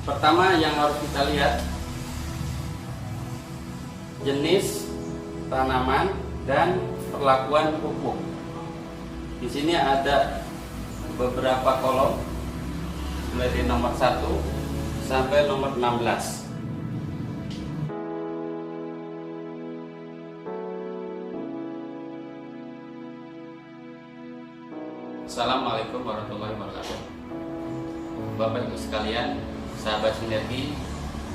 Pertama yang harus kita lihat jenis tanaman dan perlakuan pupuk. Di sini ada beberapa kolom mulai dari nomor 1 sampai nomor 16. Assalamualaikum warahmatullahi wabarakatuh. Bapak Ibu sekalian, sahabat sinergi,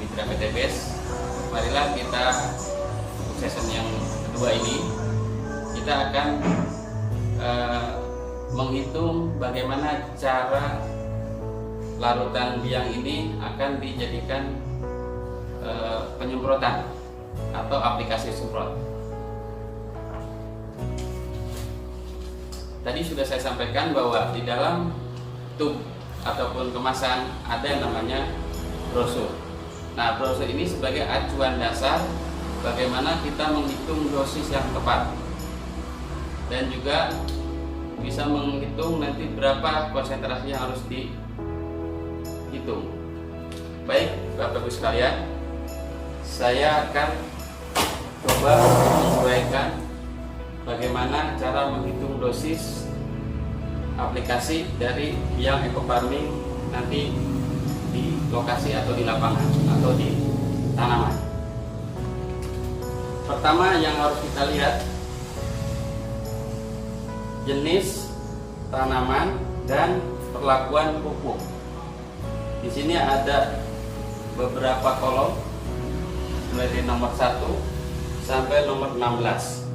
mitra PTBS, marilah kita untuk season yang kedua ini kita akan menghitung bagaimana cara larutan biang ini akan dijadikan penyemprotan atau aplikasi semprot. Tadi sudah saya sampaikan bahwa di dalam tub ataupun kemasan ada yang namanya brosur. Nah, brosur ini sebagai acuan dasar bagaimana kita menghitung dosis yang tepat dan juga bisa menghitung nanti berapa konsentrasi yang harus dihitung. Baik, Bapak Ibu sekalian, saya akan coba mengurai bagaimana cara menghitung dosis aplikasi dari biang ekofarming nanti di lokasi atau di lapangan atau di tanaman. Pertama yang harus kita lihat jenis tanaman dan perlakuan pupuk. Di sini ada beberapa kolom mulai dari nomor 1 sampai nomor 16.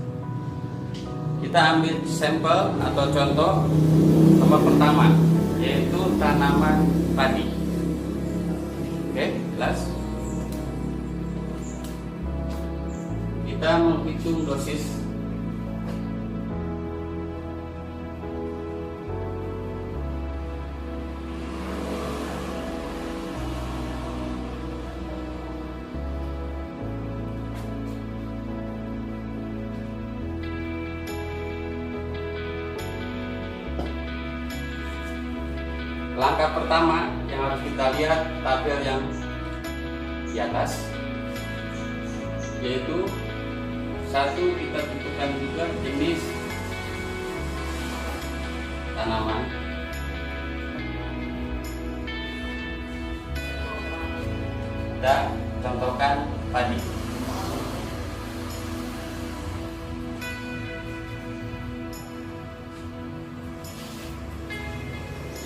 Kita ambil sampel atau contoh nomor pertama, yaitu tanaman padi. Oke, jelas? Kita menghitung dosis langkah pertama yang harus kita lihat tabel yang di atas, yaitu satu kita tentukan juga jenis tanaman, dan contohkan padi.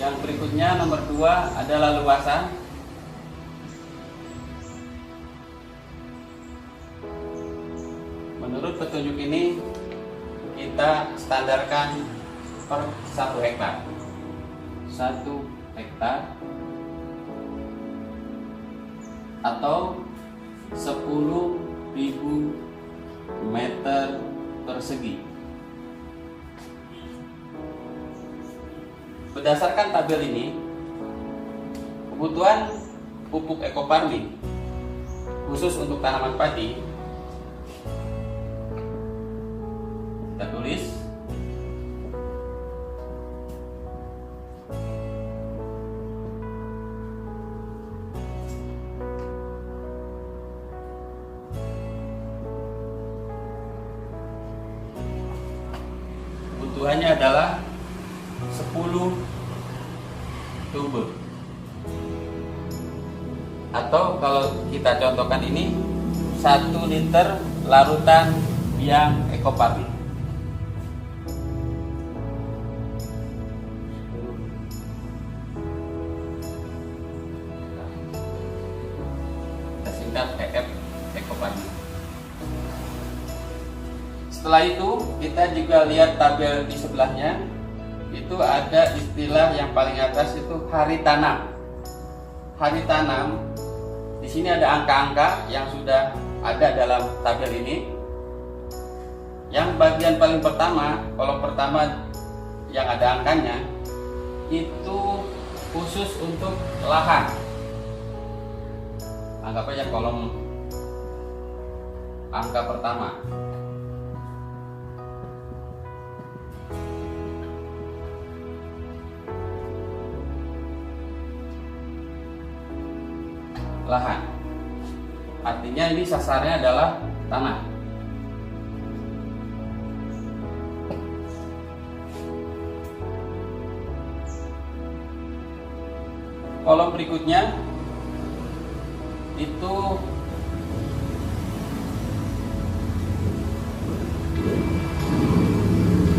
Yang berikutnya nomor 2 adalah luasan. Menurut petunjuk ini kita standarkan per 1 hektar. 1 hektar atau 10.000 meter persegi. Berdasarkan tabel ini, kebutuhan pupuk ekofarming khusus untuk tanaman padi kita tulis kebutuhannya adalah 10 tube, atau kalau kita contohkan ini 1 liter larutan biang ekofarming. Kita singkat EF ekofarming. Setelah itu kita juga lihat tabel di sebelahnya. Itu ada istilah yang paling atas, itu hari tanam. Hari tanam di sini ada angka-angka yang sudah ada dalam tabel ini. Yang bagian paling pertama, kolom pertama yang ada angkanya, itu khusus untuk lahan. Anggap aja kolom angka pertama. lahan. Artinya ini sasarnya adalah tanah. Kolom berikutnya itu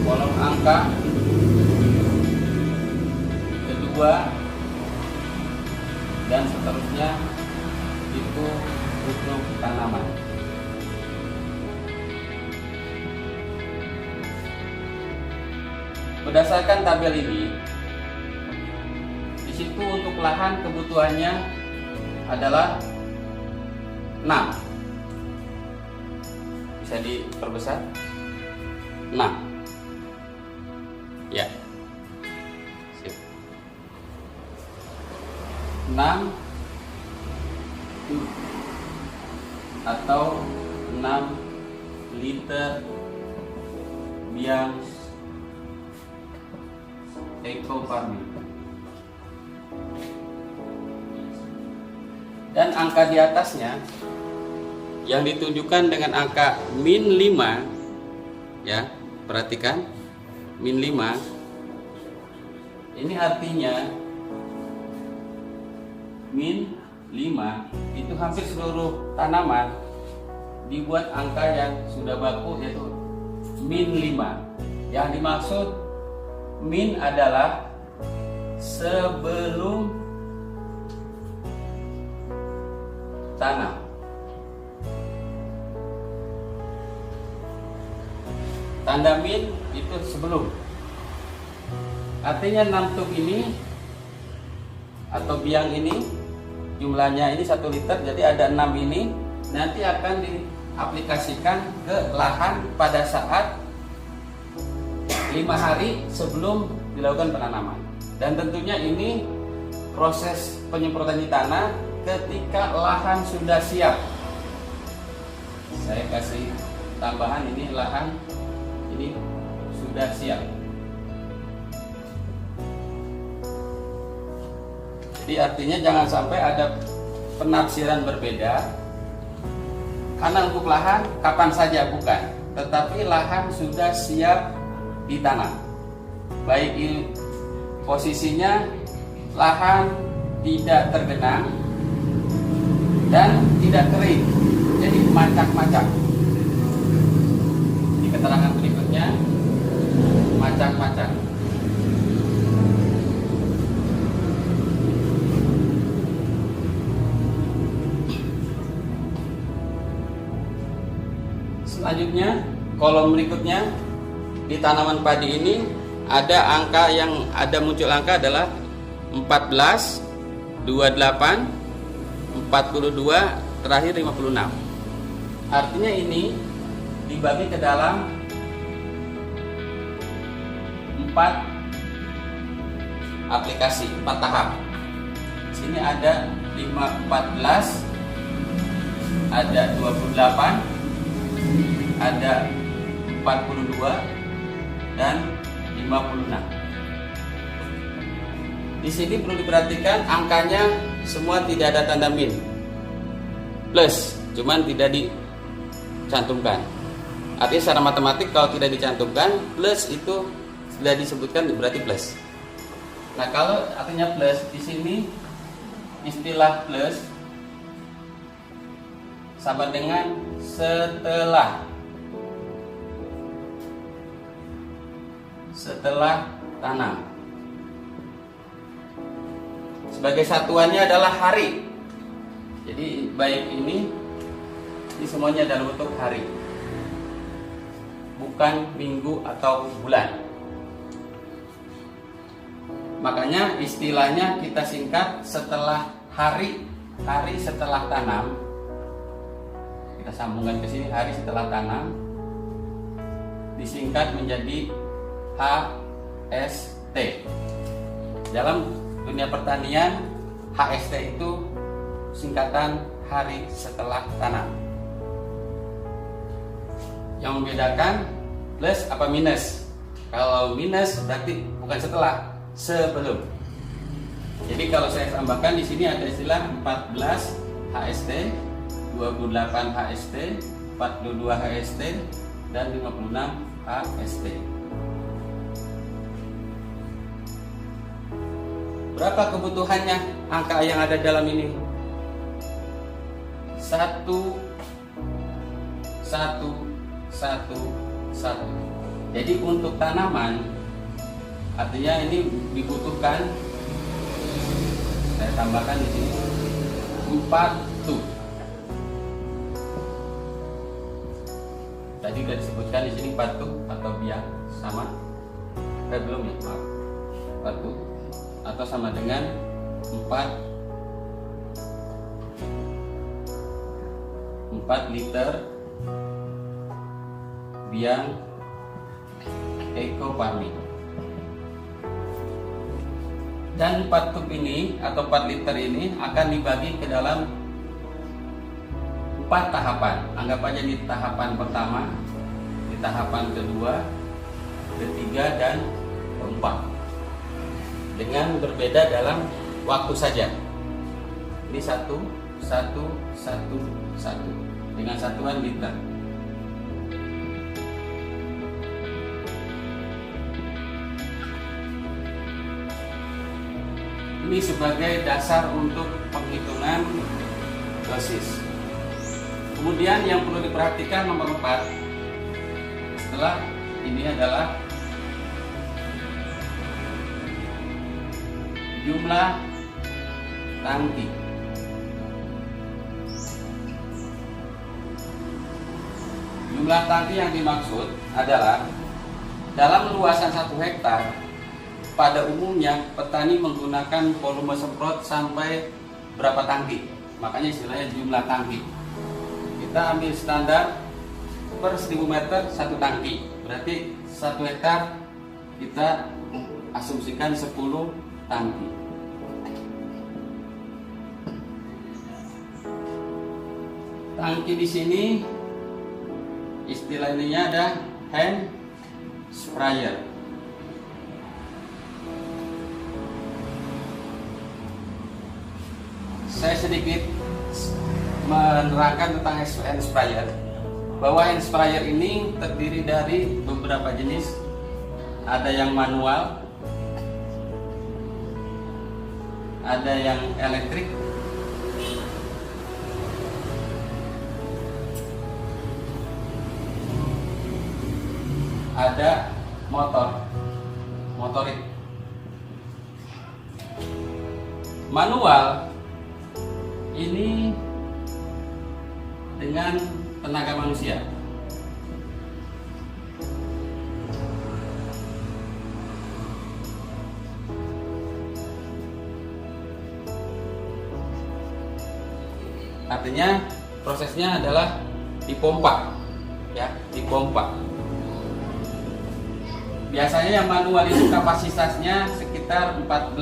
kolom angka kedua dan seterusnya itu untuk tanaman. Berdasarkan tabel ini, di situ untuk lahan kebutuhannya adalah 6. Bisa diperbesar 6. Ya. Sip. 6 atau 6 liter biang eco farming. Dan angka di atasnya yang ditunjukkan dengan angka -5, ya, perhatikan -5. Ini artinya -5 itu hampir seluruh tanaman dibuat angka yang sudah baku, yaitu -5. Yang dimaksud min adalah sebelum tanam. Tanda min itu sebelum. Artinya 6 tub ini atau biang ini jumlahnya ini 1 liter, jadi ada 6 ini nanti akan diaplikasikan ke lahan pada saat 5 hari sebelum dilakukan penanaman. Dan tentunya ini proses penyemprotan di tanah ketika lahan sudah siap. Saya kasih tambahan, ini lahan ini sudah siap. Jadi artinya jangan sampai ada penafsiran berbeda. Karena untuk lahan kapan saja bukan, tetapi lahan sudah siap ditanam. Baik ini posisinya lahan tidak tergenang dan tidak kering, jadi macak-macak. Di keterangan berikutnya macak-macak. Selanjutnya kolom berikutnya, di tanaman padi ini ada angka yang ada muncul angka adalah 14, 28, 42, terakhir 56. Artinya ini dibagi ke dalam 4 aplikasi, 4 tahap. Sini ada 14, ada 28, ada 42 dan 56. Di sini perlu diperhatikan angkanya semua tidak ada tanda min, plus, cuman tidak dicantumkan. Artinya secara matematik kalau tidak dicantumkan, plus itu sudah disebutkan berarti plus. Nah, kalau artinya plus di sini istilah plus sama dengan setelah tanam. Sebagai satuannya adalah hari. Jadi baik ini semuanya dalam bentuk hari, bukan minggu atau bulan. Makanya istilahnya kita singkat setelah hari setelah tanam. Kita sambungkan ke sini, hari setelah tanam disingkat menjadi HST. Dalam dunia pertanian, HST itu singkatan hari setelah tanam. Yang membedakan plus apa minus. Kalau minus berarti bukan setelah, sebelum. Jadi kalau saya tambahkan di sini ada istilah 14, HST, 28 HST, 42 HST, dan 56 HST. Berapa kebutuhannya angka yang ada dalam ini? 1 1 1 1. Jadi untuk tanaman artinya ini dibutuhkan, saya tambahkan di sini 4 tub. Tadi sudah disebutkan di sini 4 tub atau biang sama. Belum ya, maaf. 4 tub atau sama dengan 4 liter biang ekoparmin. Dan 4 tub ini atau 4 liter ini akan dibagi ke dalam 4 tahapan. Anggap aja di tahapan pertama, di tahapan kedua, ketiga, dan keempat, dengan berbeda dalam waktu saja. Ini 1 1 1 1 dengan satuan liter. Ini sebagai dasar untuk penghitungan dosis. Kemudian yang perlu diperhatikan nomor 4 setelah ini adalah jumlah tangki. Jumlah tangki yang dimaksud adalah dalam luasan 1 hektar. Pada umumnya petani menggunakan volume semprot sampai berapa tangki, makanya istilahnya jumlah tangki. Kita ambil standar per 1000 meter 1 tangki, berarti 1 hektar kita asumsikan 10 tangki. Tangki di sini istilahnya ada hand sprayer. Saya sedikit menerangkan tentang hand sprayer, bahwa hand sprayer ini terdiri dari beberapa jenis. Ada yang manual, ada yang elektrik, ada motorik. Manual ini dengan tenaga manusia. Artinya prosesnya adalah dipompa, ya, dipompa. Biasanya yang manual itu kapasitasnya sekitar 14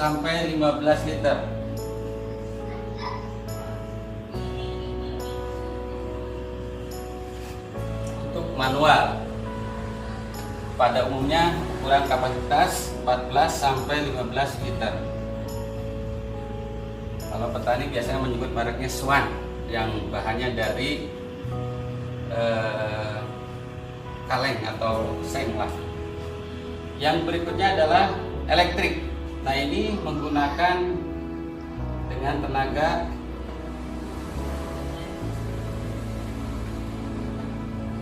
sampai 15 liter. Manual pada umumnya ukuran kapasitas 14 sampai 15 liter. Kalau petani biasanya menyebut mereknya Swan yang bahannya dari kaleng atau seng lah. Yang berikutnya adalah elektrik. Nah, ini menggunakan dengan tenaga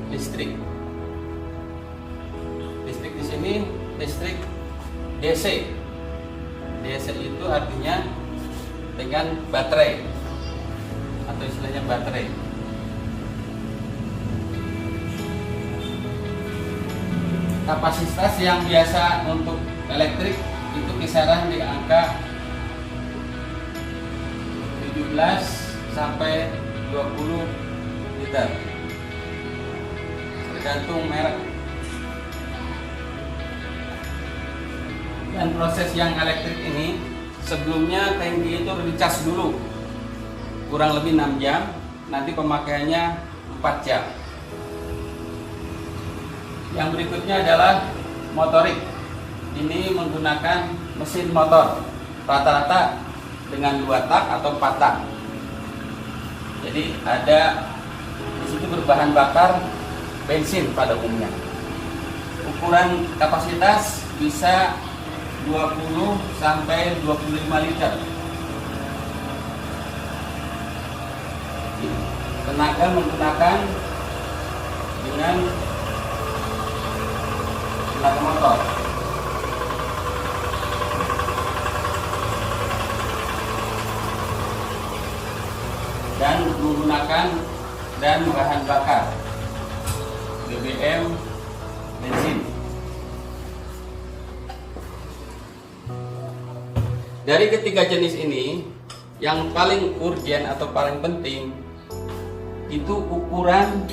listrik. Listrik di sini listrik DC. DC itu artinya dengan baterai atau istilahnya baterai. Kapasitas yang biasa untuk elektrik itu kisaran di angka 17 sampai 20 liter. Tergantung merek. Dan proses yang elektrik ini sebelumnya tangki itu dicas dulu kurang lebih 6 jam, nanti pemakaiannya 4 jam. Yang berikutnya adalah motorik. Ini menggunakan mesin motor rata-rata dengan 2 tak atau 4 tak. Jadi ada di situ berbahan bakar bensin pada umumnya. Ukuran kapasitas bisa 20 sampai 25 liter. Tenaga menggunakan dengan tenaga motor. Dan menggunakan bahan bakar BBM, bensin. Dari ketiga jenis ini, yang paling urgen atau paling penting itu ukuran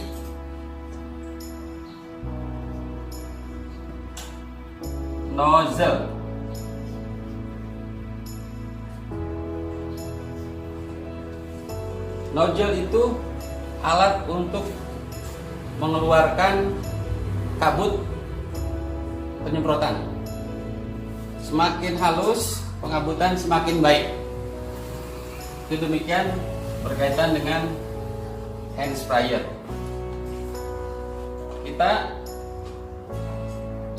nozzle. Nozzle itu alat untuk mengeluarkan kabut penyemprotan. Semakin halus pengabutan semakin baik. Itu demikian berkaitan dengan hand sprayer. Kita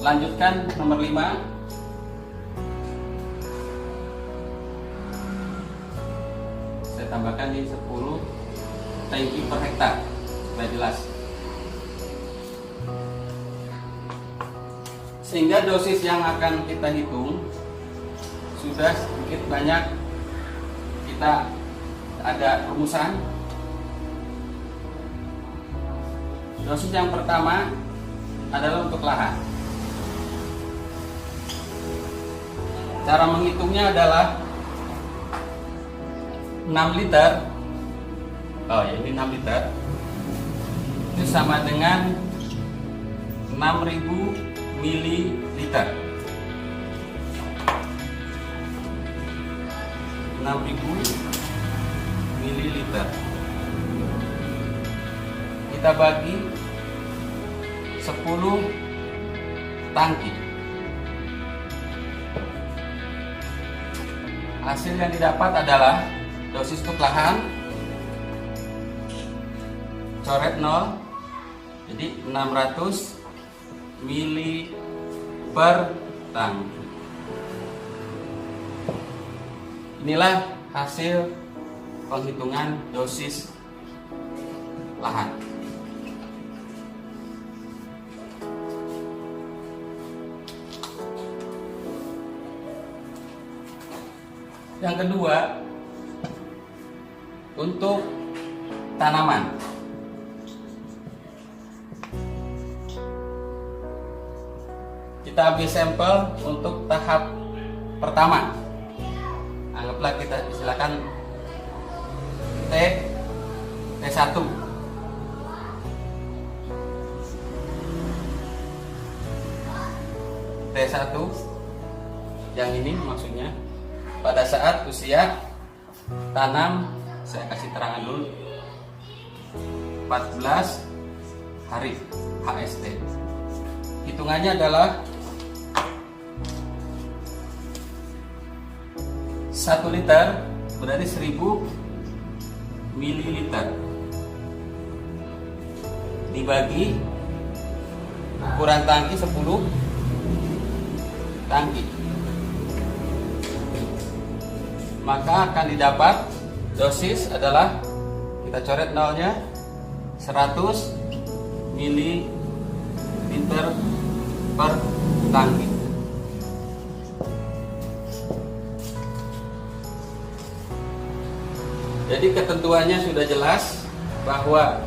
lanjutkan nomor 5. Saya tambahkan di 10 tangki per hektar supaya jelas. Sehingga dosis yang akan kita hitung sudah sedikit banyak kita ada rumusan. Dosis yang pertama adalah untuk lahan. Cara menghitungnya adalah 6 liter. Oh ya, ini 6 liter. Itu sama dengan 6000 mililiter. 6000 mililiter. Kita bagi 10 tangki. Hasil yang didapat adalah dosis untuk lahan coret 0, jadi 600 mili per tangki. Inilah hasil penghitungan dosis lahan. Yang kedua, untuk tanaman. Kita ambil sampel untuk tahap pertama. Anggaplah kita silakan T1. T1 yang ini maksudnya pada saat usia tanam, saya kasih terangan dulu, 14 hari HST. Hitungannya adalah 1 liter berarti 1000 mililiter dibagi ukuran tangki 10 tangki, maka akan didapat dosis adalah, kita coret nolnya, 100 mililiter per tangki. Jadi ketentuannya sudah jelas bahwa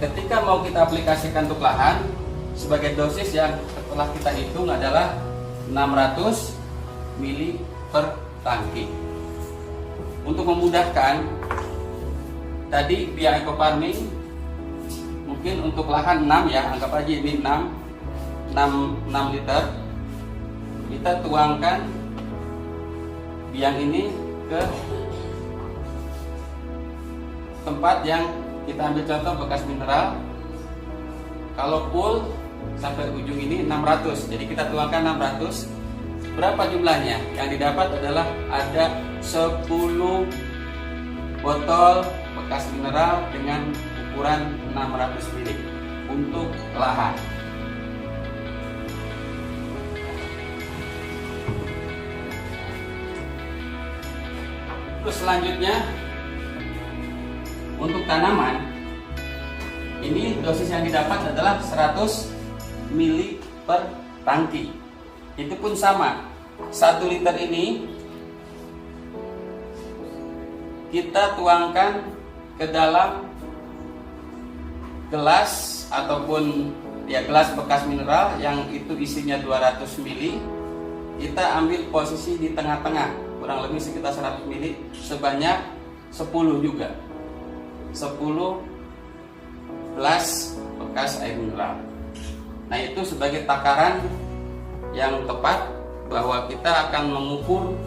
ketika mau kita aplikasikan untuk lahan, sebagai dosis yang setelah kita hitung adalah 600 mili per tangki. Untuk memudahkan, tadi via eco farming mungkin untuk lahan 6 ya, anggap aja ini 6 liter. Kita tuangkan biang ini ke tempat yang kita ambil contoh bekas mineral. Kalau full sampai ujung ini 600, jadi kita tuangkan 600. Berapa jumlahnya? Yang didapat adalah ada 10 botol bekas mineral dengan ukuran 600 ml untuk lahan. Terus selanjutnya untuk tanaman, ini dosis yang didapat adalah 100 ml per tangki. Itu pun sama, 1 liter ini kita tuangkan ke dalam gelas ataupun gelas bekas mineral yang itu isinya 200 ml. Kita ambil posisi di tengah-tengah, kurang lebih sekitar 100 ml, sebanyak 10 juga. 10 gelas bekas air mineral. Nah, itu sebagai takaran yang tepat bahwa kita akan mengukur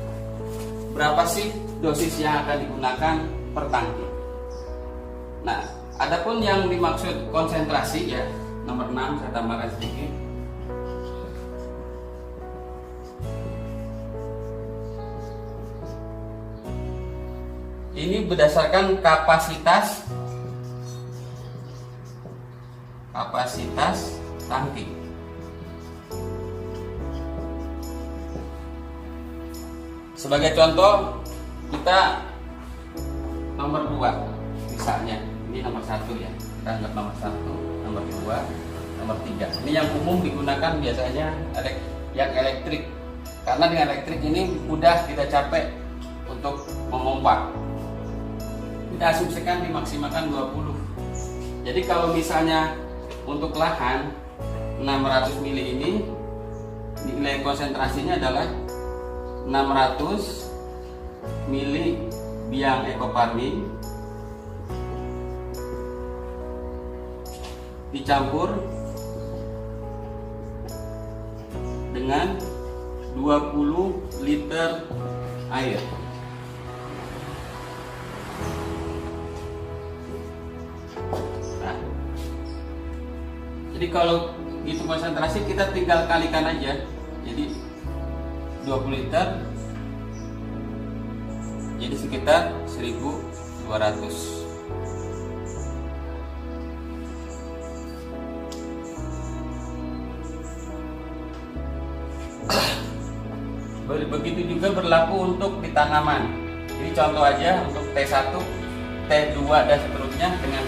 berapa sih dosis yang akan digunakan per tangki. Nah, adapun yang dimaksud konsentrasi ya, nomor 6 saya tambahkan sedikit. Ini berdasarkan kapasitas tangki. Sebagai contoh, kita nomor 2 misalnya, ini nomor 1 ya, kita anggap nomor 1, nomor 2, nomor 3. Ini yang umum digunakan biasanya yang elektrik, karena dengan elektrik ini mudah kita capek untuk memompa. Kita asumsikan dimaksimalkan 20. Jadi kalau misalnya untuk lahan 600 ml ini nilai konsentrasinya adalah 600 ml biang ekoparmin dicampur dengan 20 liter air. Jadi kalau itu konsentrasi kita tinggal kalikan aja. Jadi 20 liter jadi sekitar 1200. Begitu juga berlaku untuk di tanaman. Jadi contoh aja untuk T1, T2 dan seterusnya dengan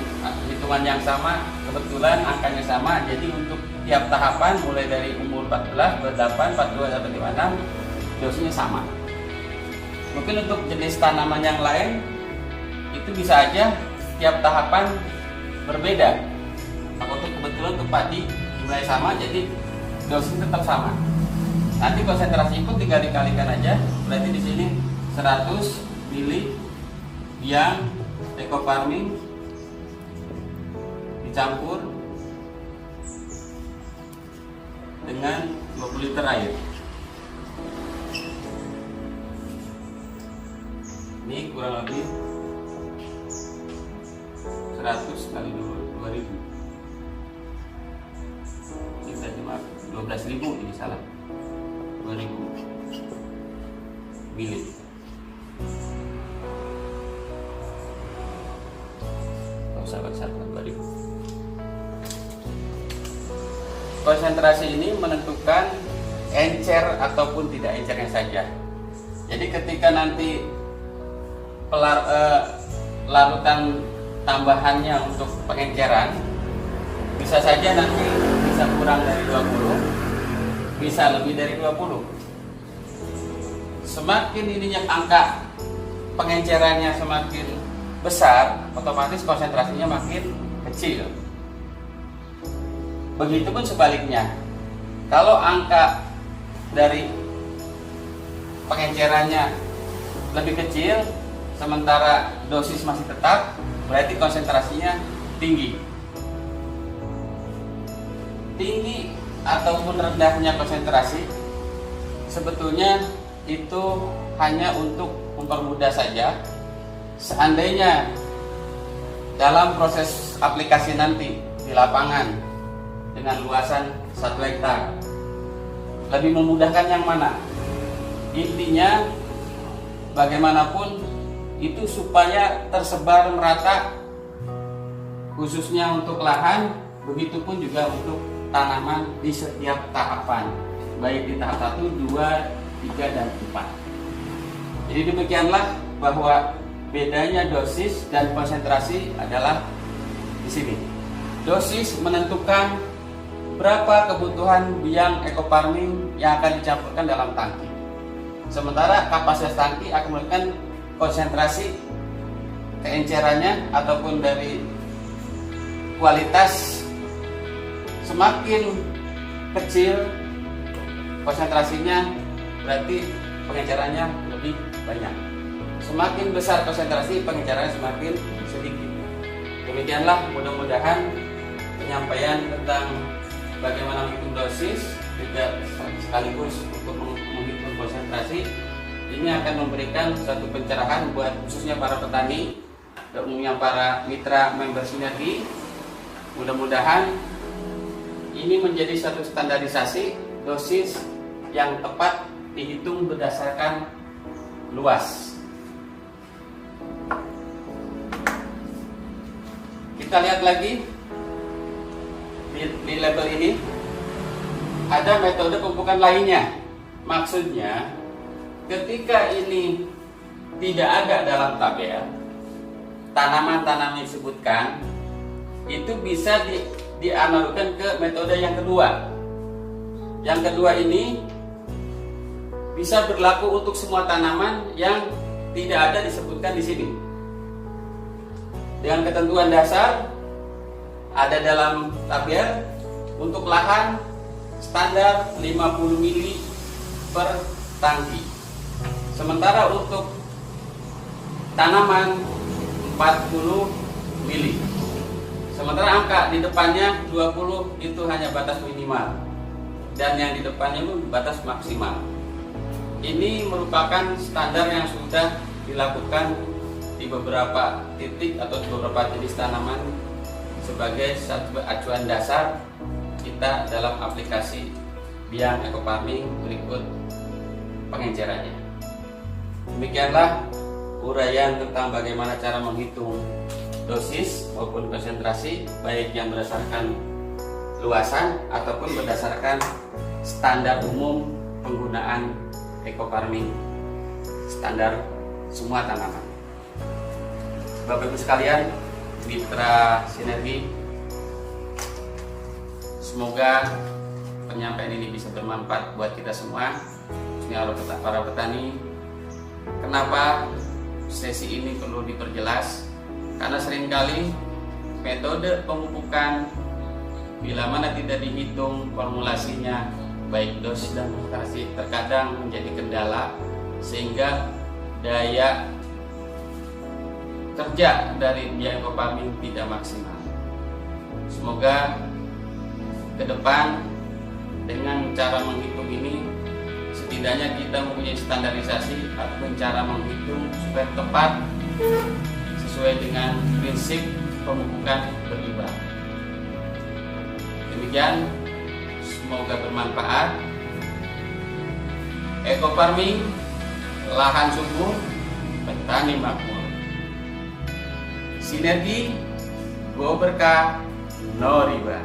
hitungan yang sama, kebetulan angkanya sama. Jadi untuk tiap tahapan mulai dari umur 14, 28, 42 sampai 56 dosisnya sama. Mungkin untuk jenis tanaman yang lain itu bisa aja tiap tahapan berbeda. Untuk kebetulan untuk padi mulai sama, jadi dosisnya tetap sama. Nanti konsentrasi pun tinggal dikalikan aja. Berarti di sini 100 ml biang ekoparmin dicampur dengan 20 liter air. Ini kurang lebih 100 kali 2000. Ini saya cuma 12.000, ini salah. 2000 ml. Sahabat-sahabat 2000. Konsentrasi ini menentukan encer ataupun tidak encernya saja. Jadi ketika nanti larutan tambahannya untuk pengenceran bisa saja nanti bisa kurang dari 20, bisa lebih dari 20. Semakin ininya angka pengencerannya semakin besar, otomatis konsentrasinya makin kecil. Begitupun sebaliknya, kalau angka dari pengencerannya lebih kecil sementara dosis masih tetap, berarti konsentrasinya tinggi. Tinggi ataupun rendahnya konsentrasi sebetulnya itu hanya untuk mempermudah saja. Seandainya dalam proses aplikasi nanti di lapangan dengan luasan 1 hektar, lebih memudahkan yang mana? Intinya bagaimanapun itu supaya tersebar merata, khususnya untuk lahan, begitupun juga untuk tanaman di setiap tahapan, baik di tahap 1, 2, 3, dan 4. Jadi demikianlah bahwa bedanya dosis dan konsentrasi adalah di sini. Dosis menentukan berapa kebutuhan biang ekofarming yang akan dicampurkan dalam tangki. Sementara kapasitas tangki akan menentukan konsentrasi keencerannya ataupun dari kualitas. Semakin kecil konsentrasinya berarti pengencerannya lebih banyak. Semakin besar konsentrasi, pengencerannya semakin sedikit. Demikianlah mudah-mudahan penyampaian tentang bagaimana menghitung dosis juga sekaligus untuk menghitung konsentrasi ini akan memberikan satu pencerahan buat khususnya para petani dan umumnya para mitra member Sinergi. Mudah-mudahan ini menjadi satu standarisasi dosis yang tepat dihitung berdasarkan luas. Kita lihat lagi di level ini ada metode pemupukan lainnya. Maksudnya ketika ini tidak ada dalam tabel tanaman-tanaman yang disebutkan, itu bisa dianalogkan ke metode yang kedua. Yang kedua ini bisa berlaku untuk semua tanaman yang tidak ada disebutkan di sini. Dengan ketentuan dasar ada dalam tabel untuk lahan standar 50 mili per tangki. Sementara untuk tanaman 40 mili. Sementara angka di depannya 20 itu hanya batas minimal dan yang di depannya itu batas maksimal. Ini merupakan standar yang sudah dilakukan di beberapa titik atau beberapa jenis tanaman sebagai satu acuan dasar kita dalam aplikasi biang ekofarming berikut pengencerannya. Demikianlah uraian tentang bagaimana cara menghitung dosis maupun konsentrasi, baik yang berdasarkan luasan ataupun berdasarkan standar umum penggunaan ekofarming standar semua tanaman. Bapak Ibu sekalian, mitra Sinergi, semoga penyampaian ini bisa bermanfaat buat kita semua, khususnya para petani. Kenapa sesi ini perlu diperjelas? Karena seringkali metode pemupukan bila mana tidak dihitung formulasinya baik dosis dan konsentrasi terkadang menjadi kendala sehingga daya kerja dari biang ekofarming tidak maksimal. Semoga ke depan dengan cara menghitung ini setidaknya kita mempunyai standarisasi atau cara menghitung supaya tepat sesuai dengan prinsip pemupukan berimbang. Demikian, semoga bermanfaat. Ekofarming, lahan subur, petani makmur. Sinergi, go berkah, no riba.